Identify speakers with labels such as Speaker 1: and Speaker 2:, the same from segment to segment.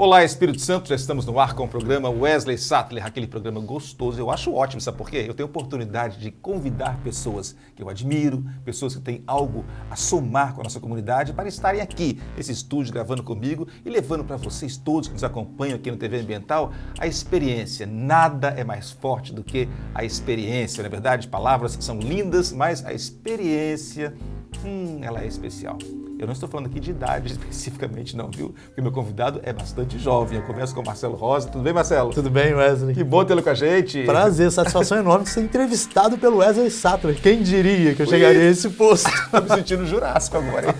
Speaker 1: Olá, Espírito Santo, já estamos no ar com o programa Wesley Sattler, aquele programa gostoso. Eu acho ótimo, sabe por quê? Eu tenho a oportunidade de convidar pessoas que eu admiro, pessoas que têm algo a somar com a nossa comunidade para estarem aqui, nesse estúdio, gravando comigo e levando para vocês todos que nos acompanham aqui no TV Ambiental a experiência. Nada é mais forte do que a experiência, não é verdade? Palavras são lindas, mas a experiência, ela é especial. Eu não estou falando aqui de idade especificamente não, viu? Porque meu convidado é bastante jovem. Eu começo com o Marcelo Rosa. Tudo bem, Marcelo?
Speaker 2: Tudo bem, Wesley.
Speaker 1: Que bom tê-lo com a gente.
Speaker 2: Prazer, satisfação enorme de ser entrevistado pelo Wesley Sattler. Quem diria que eu chegaria a esse posto?
Speaker 1: Estou me sentindo jurássico agora, hein?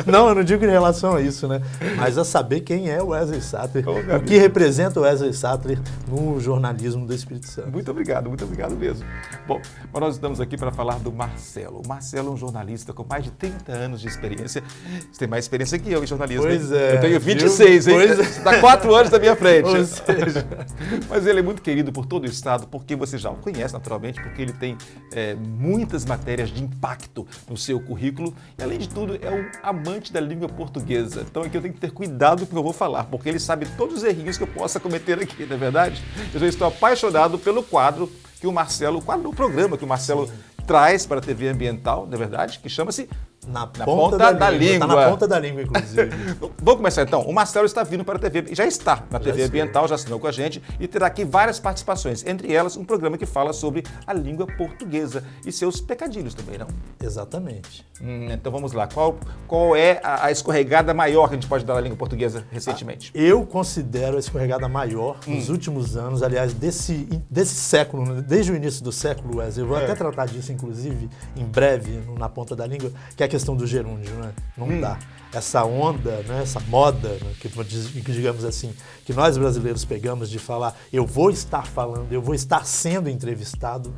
Speaker 2: Não, eu não digo em relação a isso, né? Mas a saber quem é o Wesley Sattler, o que representa o Wesley Sattler no jornalismo do Espírito Santo.
Speaker 1: Muito obrigado mesmo. Bom, mas nós estamos aqui para falar do Marcelo. O Marcelo é um jornalista com mais de 30 anos de experiência. Você tem mais experiência que eu em jornalismo.
Speaker 2: Pois é.
Speaker 1: Eu tenho 26, hein?
Speaker 2: Pois é.
Speaker 1: Você está 4 anos da minha frente.
Speaker 2: Ou seja...
Speaker 1: Mas ele é muito querido por todo o estado, porque você já o conhece naturalmente, porque ele tem muitas matérias de impacto no seu currículo e, além de tudo, é um amante da língua portuguesa. Então aqui eu tenho que ter cuidado com o que eu vou falar, porque ele sabe todos os errinhos que eu possa cometer aqui, não é verdade? Eu já estou apaixonado pelo quadro que o programa que o Marcelo traz para a TV Ambiental, não é verdade? Que chama-se
Speaker 2: Na ponta da língua. Está na ponta da língua, inclusive.
Speaker 1: Vamos começar então. O Marcelo está vindo para a TV, já está na TV Ambiental, já assinou com a gente e terá aqui várias participações, entre elas um programa que fala sobre a língua portuguesa e seus pecadilhos também, não?
Speaker 2: Exatamente.
Speaker 1: Então vamos lá. Qual é a escorregada maior que a gente pode dar na língua portuguesa recentemente?
Speaker 2: Eu considero a escorregada maior nos últimos anos, aliás, desse século, né? Desde o início do século, Wesley. Eu vou até tratar disso, inclusive, em breve, na ponta da língua, que é a questão do gerúndio, né? Não dá. Essa onda, né? Essa moda, né? que digamos assim, que nós brasileiros pegamos de falar eu vou estar falando, eu vou estar sendo entrevistado,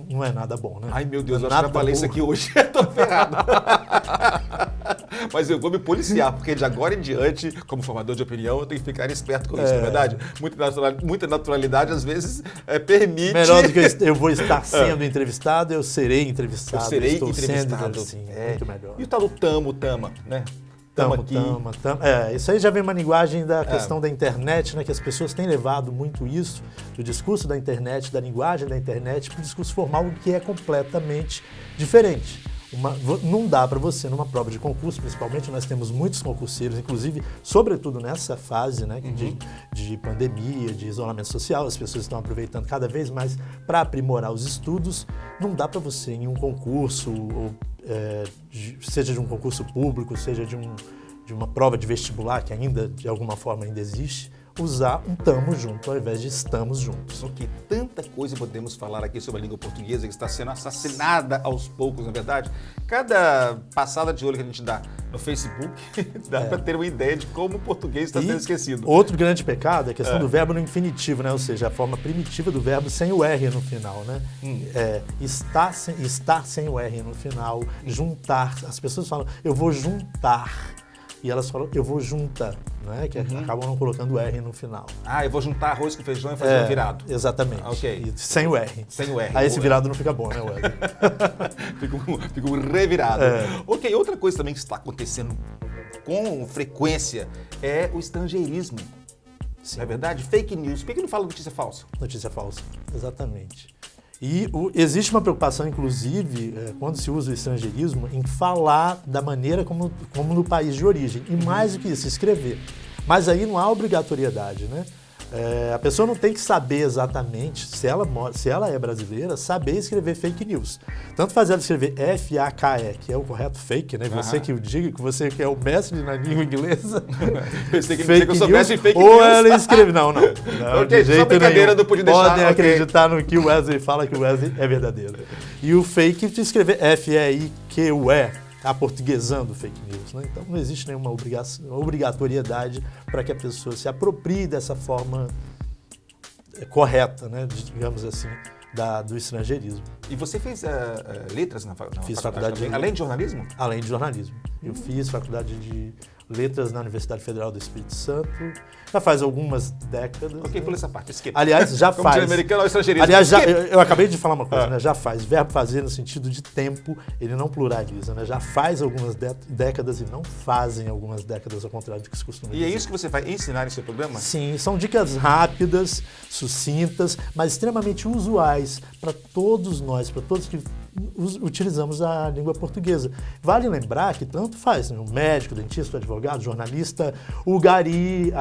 Speaker 2: não é nada bom, né?
Speaker 1: Ai, meu Deus, eu acho que eu falei isso aqui hoje, tô ferrado. Mas eu vou me policiar, porque de agora em diante, como formador de opinião, eu tenho que ficar esperto com isso, não é verdade? Muita naturalidade, às vezes, permite...
Speaker 2: Melhor do que eu vou estar sendo entrevistado, eu serei entrevistado.
Speaker 1: Eu serei entrevistado.
Speaker 2: Sim, muito melhor.
Speaker 1: E o tal do tama, né?
Speaker 2: Tama. Isso aí já vem uma linguagem da questão da internet, né? Que as pessoas têm levado muito isso, do discurso da internet, da linguagem da internet, para o discurso formal, que é completamente diferente. Não dá para você, numa prova de concurso, principalmente, nós temos muitos concurseiros, inclusive, sobretudo nessa fase, né, de pandemia, de isolamento social, as pessoas estão aproveitando cada vez mais para aprimorar os estudos. Não dá para você, em um concurso, seja de um concurso público, seja de uma prova de vestibular, que ainda, de alguma forma, ainda existe, usar um tamo junto ao invés de estamos juntos.
Speaker 1: Porque tanta coisa podemos falar aqui sobre a língua portuguesa que está sendo assassinada aos poucos, na verdade. Cada passada de olho que a gente dá no Facebook dá para ter uma ideia de como o português está sendo esquecido.
Speaker 2: Outro grande pecado é a questão do verbo no infinitivo, né? Ou seja, a forma primitiva do verbo sem o R no final, né? Estar sem o R no final, juntar. As pessoas falam, eu vou juntar. E elas falam, eu vou juntar, né? Que acabam não colocando R no final.
Speaker 1: Eu vou juntar arroz com feijão e fazer um virado.
Speaker 2: Exatamente.
Speaker 1: Ok.
Speaker 2: E sem o R.
Speaker 1: Sem o R.
Speaker 2: Aí esse virado não fica bom, né, Wesley?
Speaker 1: Fica um revirado. Ok, outra coisa também que está acontecendo com frequência é o estrangeirismo. Sim. Não é verdade? Fake news. Por que não fala notícia falsa?
Speaker 2: Notícia falsa, exatamente. E existe uma preocupação, inclusive, quando se usa o estrangeirismo, em falar da maneira como no país de origem. E mais do que isso, escrever. Mas aí não há obrigatoriedade, né? A pessoa não tem que saber exatamente, se ela é brasileira, saber escrever fake news. Tanto faz ela escrever F-A-K-E, que é o correto fake, né? Você que o diga, que você que é o mestre na língua inglesa.
Speaker 1: Pensei que eu soubesse de fake
Speaker 2: news.
Speaker 1: Ou
Speaker 2: ela escreve. Não.
Speaker 1: Ok, só brincadeira, não podia deixar.
Speaker 2: Podem acreditar no que o Wesley fala, que o Wesley é verdadeiro. E o fake, de escrever F-E-I-Q-U-E. Aportuguesando fake news, né? Então não existe nenhuma obrigatoriedade para que a pessoa se aproprie dessa forma correta, né? Digamos assim, do estrangeirismo.
Speaker 1: E você fez letras na
Speaker 2: Fiz faculdade de...
Speaker 1: Além de jornalismo?
Speaker 2: Além de jornalismo. Eu fiz faculdade de Letras na Universidade Federal do Espírito Santo. Já faz algumas décadas.
Speaker 1: Ok, pula essa parte, esquerda.
Speaker 2: Aliás, já
Speaker 1: Como
Speaker 2: faz.
Speaker 1: americano ou estrangeirismo.
Speaker 2: Aliás, eu acabei de falar uma coisa, né? Já faz. Verbo fazer no sentido de tempo, ele não pluraliza, né? Já faz algumas décadas e não fazem algumas décadas, ao contrário do que se costuma dizer.
Speaker 1: E é isso que você vai ensinar em seu programa?
Speaker 2: Sim, são dicas rápidas, sucintas, mas extremamente usuais para todos nós, para todos que utilizamos a língua portuguesa. Vale lembrar que tanto faz, né? O médico, o dentista, o advogado, o jornalista, o gari,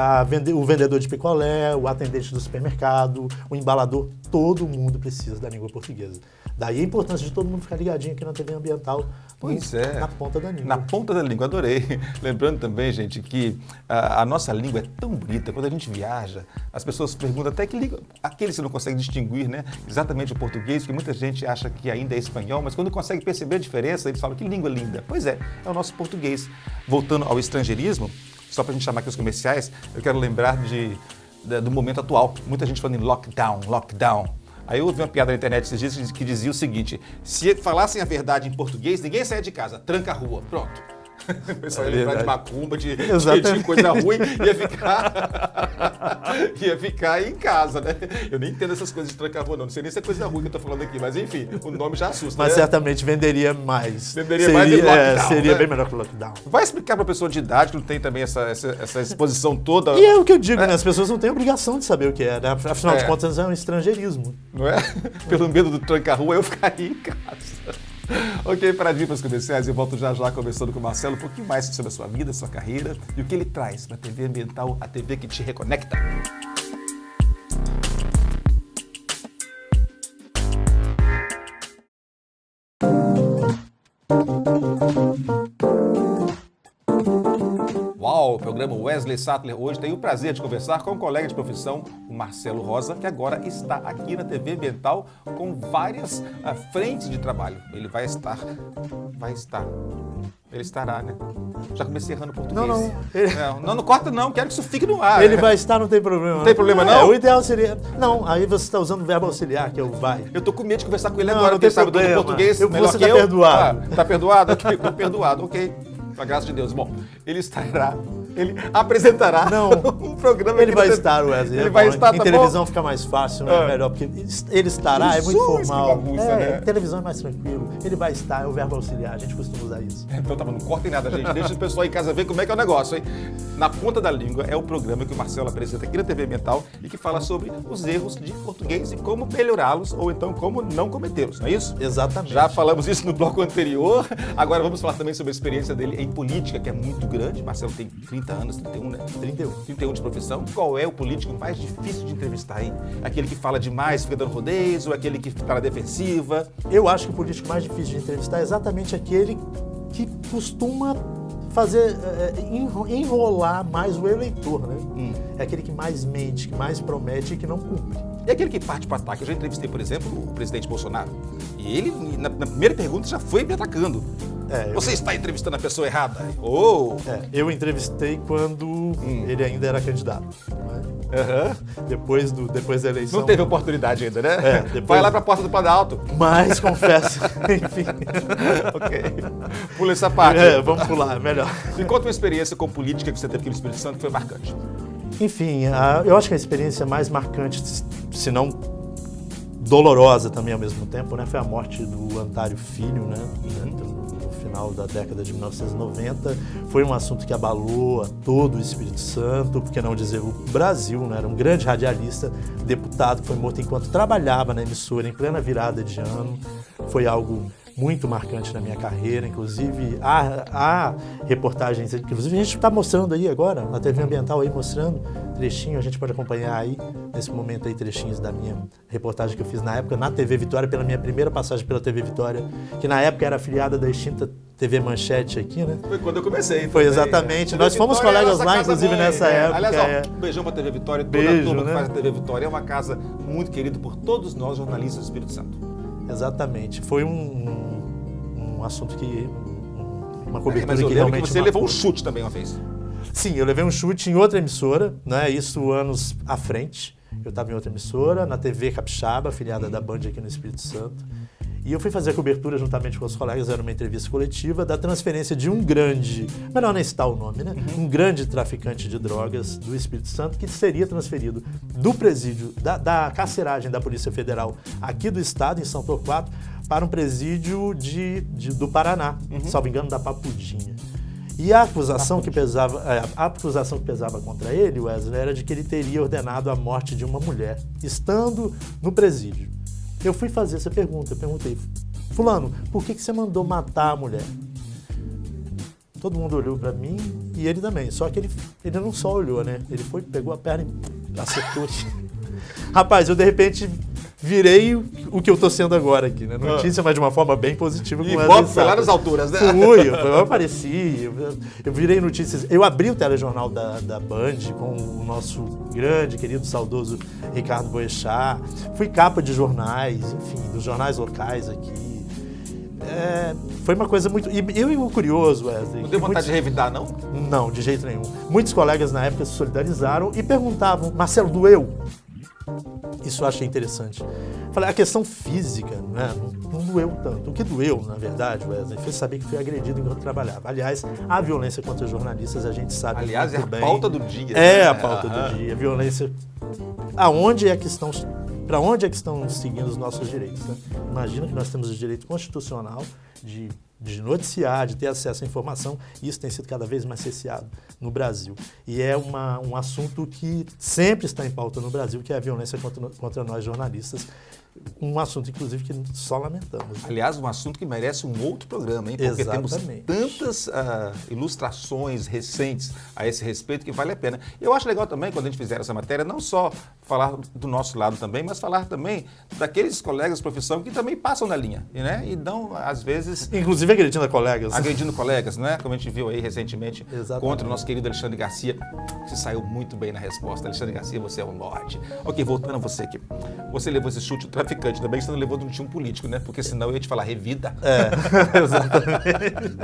Speaker 2: o vendedor de picolé, o atendente do supermercado, o embalador, todo mundo precisa da língua portuguesa. Daí a importância de todo mundo ficar ligadinho aqui na TV Ambiental.
Speaker 1: Pois é.
Speaker 2: Na ponta da língua.
Speaker 1: Na ponta da língua, adorei. Lembrando também, gente, que a nossa língua é tão bonita. Quando a gente viaja, as pessoas perguntam até que língua, aqueles que não conseguem distinguir, né, exatamente o português, porque muita gente acha que ainda é espanhol, mas quando consegue perceber a diferença, eles falam que língua linda. Pois é o nosso português. Voltando ao estrangeirismo, só para a gente chamar aqui os comerciais, eu quero lembrar do momento atual. Muita gente falando em lockdown, lockdown. Aí eu ouvi uma piada na internet esses dias que dizia o seguinte: se falassem a verdade em português, ninguém saia de casa, tranca a rua, pronto. O pessoal ia lembrar de macumba, de coisa ruim, ia ficar em casa, né? Eu nem entendo essas coisas de trancar a rua, não sei nem se é coisa ruim que eu tô falando aqui, mas enfim, o nome já assusta.
Speaker 2: Mas
Speaker 1: né?
Speaker 2: Certamente venderia mais.
Speaker 1: Venderia mais do que lockdown,
Speaker 2: seria
Speaker 1: né?
Speaker 2: Bem melhor que o lockdown.
Speaker 1: Vai explicar pra pessoa de idade que não tem também essa exposição toda.
Speaker 2: E é o que eu digo, né? As pessoas não têm obrigação de saber o que é, né? Afinal de contas, é um estrangeirismo.
Speaker 1: Não é? Pelo medo do tranca-rua, eu ficaria em casa. Ok, paradinho para os comerciais, eu volto já conversando com o Marcelo um pouquinho mais sobre a sua vida, sua carreira e o que ele traz para a TV Ambiental, a TV que te reconecta. Uau, o programa Wesley Sattler hoje tem o prazer de conversar com um colega de profissão, o Marcelo Rosa, que agora está aqui na TV Ambiental com várias frentes de trabalho. Ele estará, né? Já comecei errando português. Não corta não, quero que isso fique no ar.
Speaker 2: Ele vai estar, não tem problema.
Speaker 1: Não tem problema não?
Speaker 2: O ideal seria... Não, aí você está usando o verbo auxiliar, que é o vai.
Speaker 1: Eu tô com medo de conversar com ele agora, porque ele sabe todo português melhor
Speaker 2: você
Speaker 1: que eu.
Speaker 2: Você está perdoado.
Speaker 1: Tá perdoado? Ok, tô perdoado, ok. Com a graça de Deus. Bom, ele apresentará um programa.
Speaker 2: Ele vai estar, Wesley.
Speaker 1: Ele vai estar,
Speaker 2: em televisão fica mais fácil, é melhor, porque ele estará, é muito formal.
Speaker 1: Né?
Speaker 2: Televisão é mais tranquilo. Ele vai estar, é o verbo auxiliar, a gente costuma usar isso.
Speaker 1: Então tá bom, não cortem nada, gente. Deixa o pessoal em casa ver como é que é o negócio, hein? Na Ponta da Língua é o programa que o Marcelo apresenta aqui na TV Ambiental e que fala sobre os erros de português e como melhorá-los ou então como não cometê-los, não é isso?
Speaker 2: Exatamente.
Speaker 1: Já falamos isso no bloco anterior, agora vamos falar também sobre a experiência dele em política, que é muito grande. Marcelo tem 30 anos, 31, né? 31 de profissão. Qual é o político mais difícil de entrevistar aí? Aquele que fala demais, fica dando rodeios, ou aquele que está na defensiva?
Speaker 2: Eu acho que o político mais difícil de entrevistar é exatamente aquele que costuma enrolar mais o eleitor, né? É aquele que mais mente, que mais promete e que não cumpre.
Speaker 1: E aquele que parte para ataque? Eu já entrevistei, por exemplo, o presidente Bolsonaro. E ele, na primeira pergunta, já foi me atacando. Você está entrevistando a pessoa errada?
Speaker 2: Eu entrevistei quando ele ainda era candidato. Né? Depois da eleição.
Speaker 1: Não teve oportunidade ainda, né? Vai lá para a porta do Planalto.
Speaker 2: Mas, confesso, enfim.
Speaker 1: Ok. Pula essa parte.
Speaker 2: Vamos pular, melhor.
Speaker 1: Me conta uma experiência com política que você teve aqui no Espírito Santo que foi marcante.
Speaker 2: Enfim, eu acho que a experiência mais marcante, se não dolorosa também ao mesmo tempo, né, foi a morte do Antário Filho, né, no final da década de 1990. Foi um assunto que abalou a todo o Espírito Santo, por que não dizer o Brasil, né, era um grande radialista, deputado que foi morto enquanto trabalhava na emissora em plena virada de ano. Foi algo muito marcante na minha carreira, inclusive há reportagens, inclusive a gente está mostrando aí agora, na TV Ambiental aí mostrando trechinho, a gente pode acompanhar aí, nesse momento aí, trechinhos da minha reportagem que eu fiz na época, na TV Vitória, pela minha primeira passagem pela TV Vitória, que na época era afiliada da extinta TV Manchete aqui, né?
Speaker 1: Foi quando eu comecei.
Speaker 2: Foi exatamente. Nós fomos colegas lá, inclusive, nessa época.
Speaker 1: Aliás, um beijão pra TV Vitória, toda a turma que faz a TV Vitória. É uma casa muito querida por todos nós, jornalistas do Espírito Santo.
Speaker 2: Exatamente. Foi um assunto que... uma cobertura
Speaker 1: mas eu
Speaker 2: que
Speaker 1: lembro
Speaker 2: realmente
Speaker 1: que você levou um chute também uma vez.
Speaker 2: Sim, eu levei um chute em outra emissora, né? Isso anos à frente. Eu estava em outra emissora, na TV Capixaba, afiliada da Band aqui no Espírito Santo. E eu fui fazer a cobertura juntamente com os colegas, era uma entrevista coletiva, da transferência de um grande, melhor nem citar o nome, né? Um grande traficante de drogas do Espírito Santo que seria transferido do presídio, da carceragem da Polícia Federal aqui do estado, em São Torquato, para um presídio do Paraná, salvo engano, da Papudinha. E a acusação que pesava contra ele, Wesley, era de que ele teria ordenado a morte de uma mulher, estando no presídio. Eu fui fazer essa pergunta, eu perguntei, fulano, por que você mandou matar a mulher? Todo mundo olhou pra mim e ele também, só que ele não só olhou, né? Ele foi, pegou a perna e acertou. Rapaz, eu de repente virei o que eu tô sendo agora aqui, né? Notícia, mas de uma forma bem positiva.
Speaker 1: E Bob foi lá nas alturas, né?
Speaker 2: Eu apareci, eu virei notícias. Eu abri o telejornal da Band com o nosso grande, querido, saudoso Ricardo Boechat. Fui capa de jornais, enfim, dos jornais locais aqui. Foi uma coisa muito... E o curioso, Wesley...
Speaker 1: Não deu vontade de revidar, não?
Speaker 2: Não, de jeito nenhum. Muitos colegas na época se solidarizaram e perguntavam, Marcelo, doeu? Isso eu achei interessante. Falei, a questão física, né, não doeu tanto. O que doeu, na verdade, Wesley, foi saber que fui agredido enquanto trabalhava. Aliás, a violência contra jornalistas, a gente sabe muito bem. Aliás,
Speaker 1: é a pauta do dia.
Speaker 2: É a pauta do dia. A violência... Para onde é que estão seguindo os nossos direitos? Né? Imagina que nós temos o direito constitucional de noticiar, de ter acesso à informação, e isso tem sido cada vez mais cerceado no Brasil. E é um assunto que sempre está em pauta no Brasil, que é a violência contra nós jornalistas. Um assunto, inclusive, que só lamentamos.
Speaker 1: Aliás, um assunto que merece um outro programa, hein? Porque
Speaker 2: Exatamente.
Speaker 1: Temos tantas ilustrações recentes a esse respeito que vale a pena. Eu acho legal também, quando a gente fizer essa matéria, não só falar do nosso lado também, mas falar também daqueles colegas de profissão que também passam na linha, né? E dão, às vezes...
Speaker 2: Inclusive agredindo colegas.
Speaker 1: Agredindo colegas, né? Como a gente viu aí recentemente.
Speaker 2: Exatamente.
Speaker 1: Contra o nosso querido Alexandre Garcia, que saiu muito bem na resposta. Alexandre Garcia, você é um lorde. Ok, voltando a você aqui. Você levou esse chute traficante, também que você não levou de um time político, né? Porque senão eu ia te falar revida.
Speaker 2: Exatamente.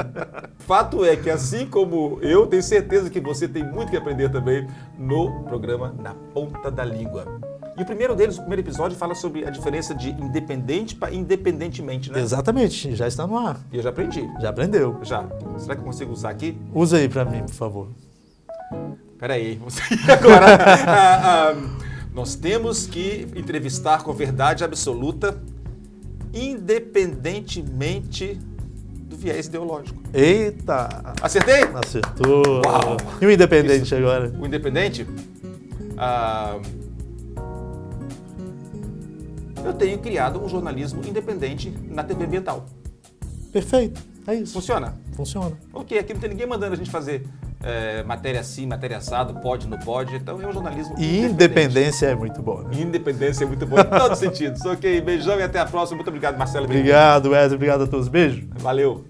Speaker 1: Fato é que, assim como eu, tenho certeza que você tem muito que aprender também no programa Na Ponta da Língua. E o primeiro deles, o primeiro episódio, fala sobre a diferença de independente para independentemente, né?
Speaker 2: Exatamente, já está no ar.
Speaker 1: E eu já aprendi.
Speaker 2: Já aprendeu.
Speaker 1: Já. Será que eu consigo usar aqui?
Speaker 2: Usa aí para mim, por favor.
Speaker 1: Peraí, você agora... Nós temos que entrevistar com verdade absoluta, independentemente do viés ideológico.
Speaker 2: Eita!
Speaker 1: Acertei?
Speaker 2: Acertou.
Speaker 1: Uau.
Speaker 2: E o independente agora?
Speaker 1: O independente? Eu tenho criado um jornalismo independente na TV ambiental.
Speaker 2: Perfeito, é isso.
Speaker 1: Funciona?
Speaker 2: Funciona.
Speaker 1: Ok, aqui não tem ninguém mandando a gente fazer matéria assim, matéria assado, pode, não pode. Então é um jornalismo
Speaker 2: E independência é muito bom, né?
Speaker 1: Independência é muito bom em todos os sentidos. Ok, beijão e até a próxima. Muito obrigado, Marcelo.
Speaker 2: Obrigado, Wesley. Obrigado a todos. Beijo.
Speaker 1: Valeu.